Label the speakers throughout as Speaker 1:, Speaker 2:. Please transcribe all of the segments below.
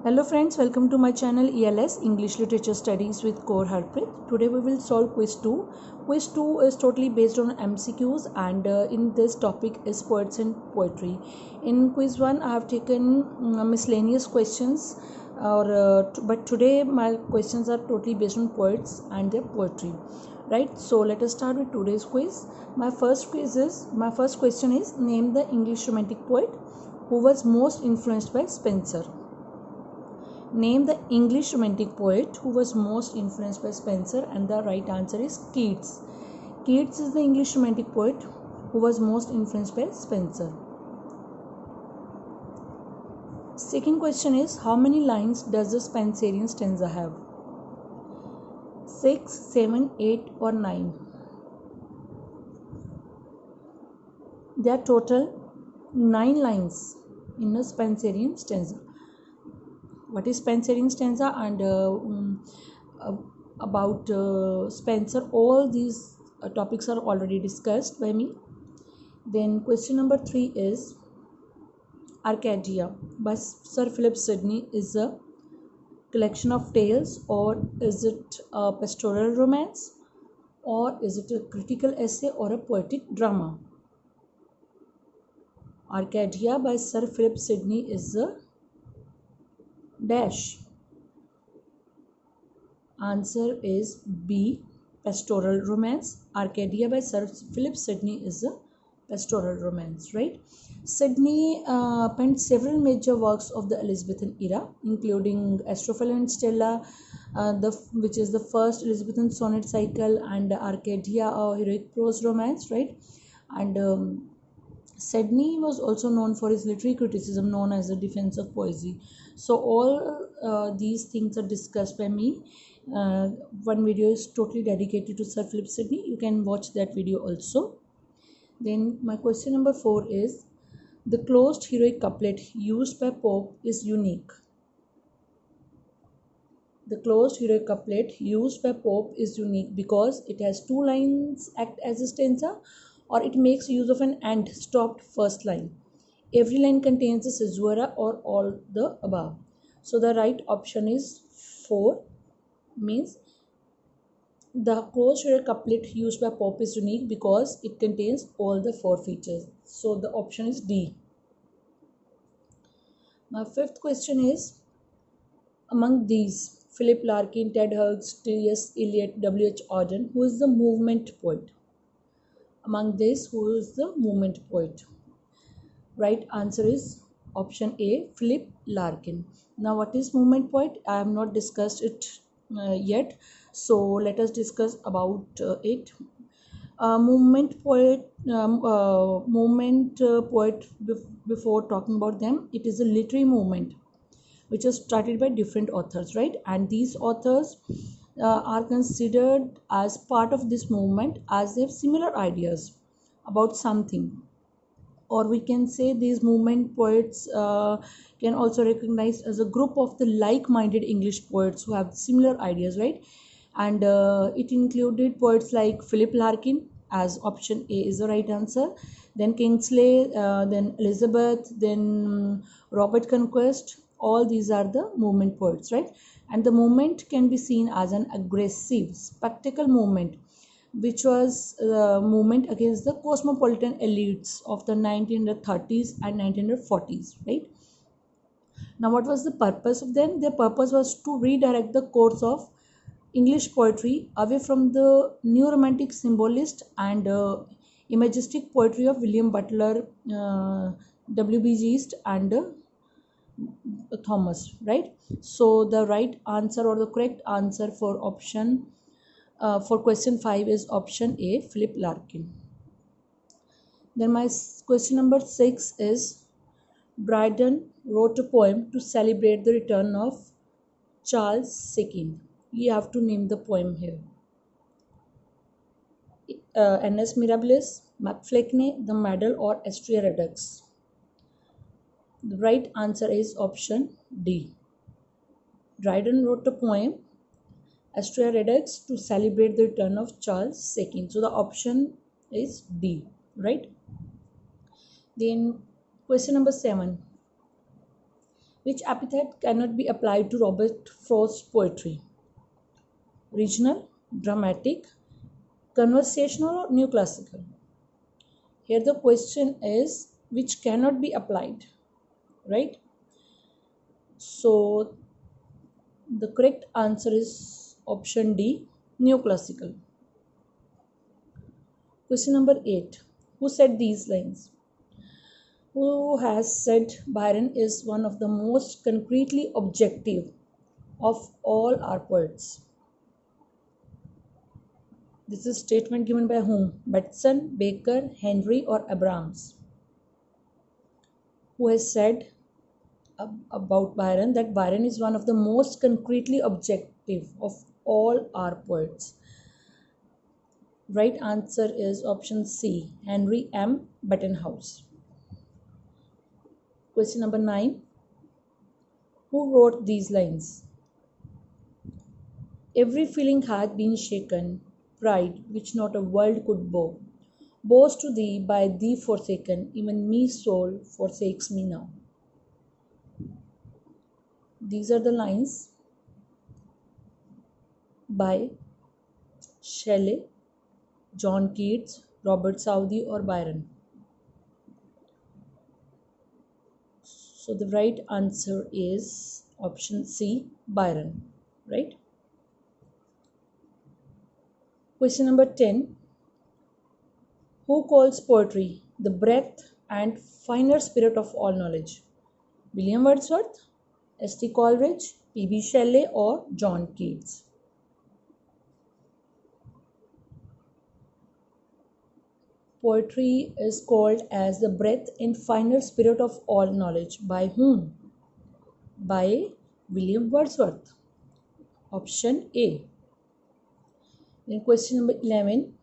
Speaker 1: Hello friends, welcome to my channel ELS English Literature Studies with Kaur Harpreet. Today we will solve quiz 2. Quiz 2 is totally based on MCQs and in this topic is poets and poetry. In quiz 1 I have taken miscellaneous questions but today my questions are totally based on poets and their poetry. Right, so let us start with today's quiz. My first question is, name the English romantic poet who was most influenced by Spenser. Name the English romantic poet who was most influenced by Spenser, and the right answer is Keats. Keats is the English romantic poet who was most influenced by Spenser. Second question is, how many lines does the Spenserian stanza have? 6, 7, 8 or 9? There are total 9 lines in a Spenserian stanza. What is Spenserian stanza and about Spenser, all these topics are already discussed by me. Then question number 3 is, Arcadia by Sir Philip Sidney is a collection of tales, or is it a pastoral romance, or is it a critical essay or a poetic drama? Arcadia by Sir Philip Sidney is a dash. Answer is B, pastoral romance. Arcadia by Sir Philip Sidney is a pastoral romance, right? Sidney penned several major works of the Elizabethan era, including Astrophel and Stella, which is the first Elizabethan sonnet cycle, and Arcadia, a heroic prose romance, right? And Sidney was also known for his literary criticism known as the defense of poesy. So all these things are discussed by me. One video is totally dedicated to Sir Philip Sidney. You can watch that video also. Then my question number 4 is, the closed heroic couplet used by Pope is unique. The closed heroic couplet used by Pope is unique because it has 2 lines act as a stanza, or it makes use of an and stopped first line. Every line contains a caesura or all the above. So the right option is 4, means the closed heroic couplet used by Pope is unique because it contains all the 4 features. So the option is D. My fifth question is, among these, Philip Larkin, Ted Hughes, T.S. Eliot, W.H. Auden, who is the movement poet? Among this, who is the movement poet? Right answer is option A, Philip Larkin. Now what is movement poet? I have not discussed it yet, so let us discuss about it. Movement poet, before talking about them, it is a literary movement which was started by different authors, right? And these authors are considered as part of this movement as they have similar ideas about something, or we can say these movement poets can also recognized as a group of the like-minded English poets who have similar ideas, right? And it included poets like Philip Larkin, as option A is the right answer, then Kingsley, then Elizabeth, then Robert Conquest. All these are the movement poets, right? And the movement can be seen as an aggressive spectacle movement, which was a movement against the cosmopolitan elites of the 1930s and 1940s, right? Now what was the purpose of them? Their purpose was to redirect the course of English poetry away from the new romantic symbolist and imagistic poetry of William Butler, W.B. Yeats and Thomas, right? So the right answer, or the correct answer for option for question 5 is option A, Philip Larkin. Then my question number 6 is, Dryden wrote a poem to celebrate the return of Charles II. You have to name the poem here. Annus Mirabilis, Macfleckne, The Medal, or Astrea Redux. The right answer is option D. Dryden wrote a poem, Astrea Redux, to celebrate the return of Charles II. So the option is D, right? Then question number 7. Which epithet cannot be applied to Robert Frost's poetry? Regional, dramatic, conversational, or neoclassical? Here the question is which cannot be applied, right? So the correct answer is option D, neoclassical. Question number 8. Who said these lines? Who has said Byron is one of the most concretely objective of all our poets? This is a statement given by whom? Batson, Baker, Henry, or Abrams? Who has said about Byron that Byron is one of the most concretely objective of all our poets? Right answer is option C, Henry M. Batenhouse. Question number 9. Who wrote these lines? Every feeling hath been shaken, pride which not a world could bow. Bows to thee, by thee forsaken, even me soul forsakes me now. These are the lines by Shelley, John Keats, Robert Southey, or Byron. So the right answer is option C, Byron, right? Question number 10. Who calls poetry the breadth and finer spirit of all knowledge? William Wordsworth, S.T. Coleridge, P.B. Shelley, or John Keats? Poetry is called as the breadth and finer spirit of all knowledge. By whom? By William Wordsworth. Option A. Then question number 11.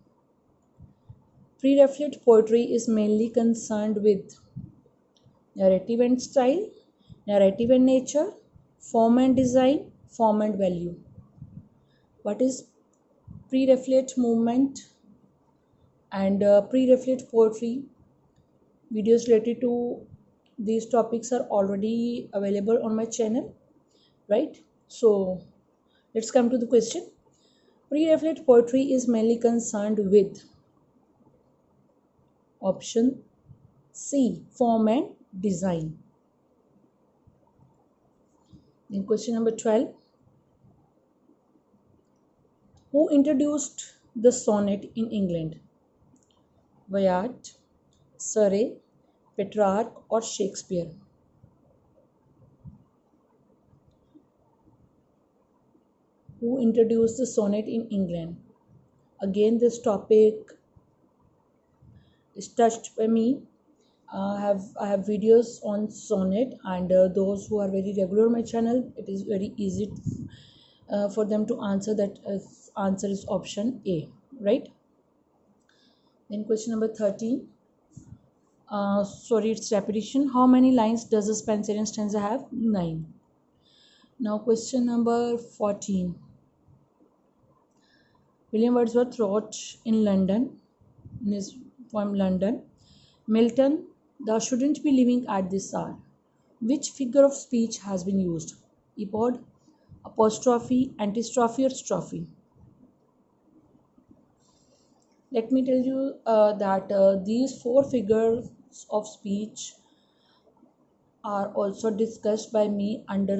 Speaker 1: Pre-Raphaelite poetry is mainly concerned with narrative and style, narrative and nature, form and design, form and value. What is Pre-Raphaelite movement and Pre-Raphaelite poetry? Videos related to these topics are already available on my channel, right? So let's come to the question. Pre-Raphaelite poetry is mainly concerned with option C, form and design. Then question number 12. Who introduced the sonnet in England? Wyatt, Surrey, Petrarch, or Shakespeare? Who introduced the sonnet in England? Again, this topic is touched by me. I have videos on sonnet, and those who are very regular on my channel, it is very easy for them to answer. That answer is option A, right? Then question number 13. Sorry, it's repetition. How many lines does a Spenserian stanza have? 9. Now question number 14. William Wordsworth wrote in London, in his poem London, Milton, thou shouldn't be living at this hour. Which figure of speech has been used? Epod, apostrophe, antistrophe, or strophe? Let me tell you that these 4 figures of speech are also discussed by me under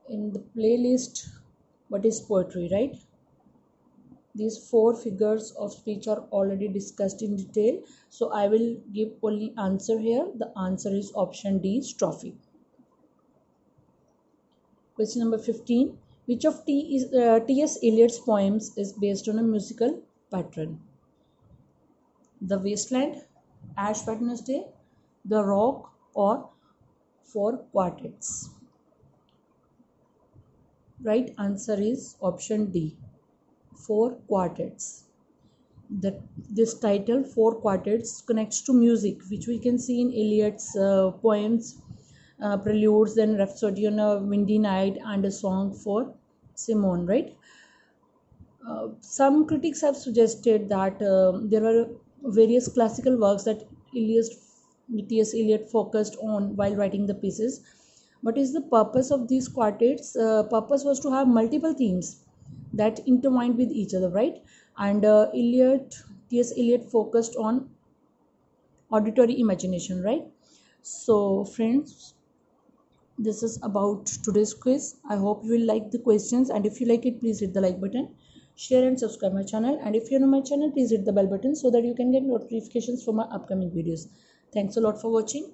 Speaker 1: in the playlist What is Poetry, right? These 4 figures of speech are already discussed in detail, so I will give only answer here. The answer is option D, strophe. Question number 15. Which of T.S. Eliot's poems is based on a musical pattern? The Wasteland, Ash Wednesday, The Rock, or 4 quartets? Right answer is option D, 4 quartets. This title 4 quartets connects to music, which we can see in Eliot's poems, preludes, then Rhapsody on a Windy Night, and a song for Simone, right? Some critics have suggested that there were various classical works that Eliot T.S. Eliot focused on while writing the pieces. What is the purpose of these quartets? Purpose was to have multiple themes that intertwined with each other, right? And T.S. Eliot focused on auditory imagination, right? So, friends, this is about today's quiz. I hope you will like the questions, and if you like it, please hit the like button, share and subscribe my channel, and if you're new on my channel, please hit the bell button so that you can get notifications for my upcoming videos. Thanks a lot for watching.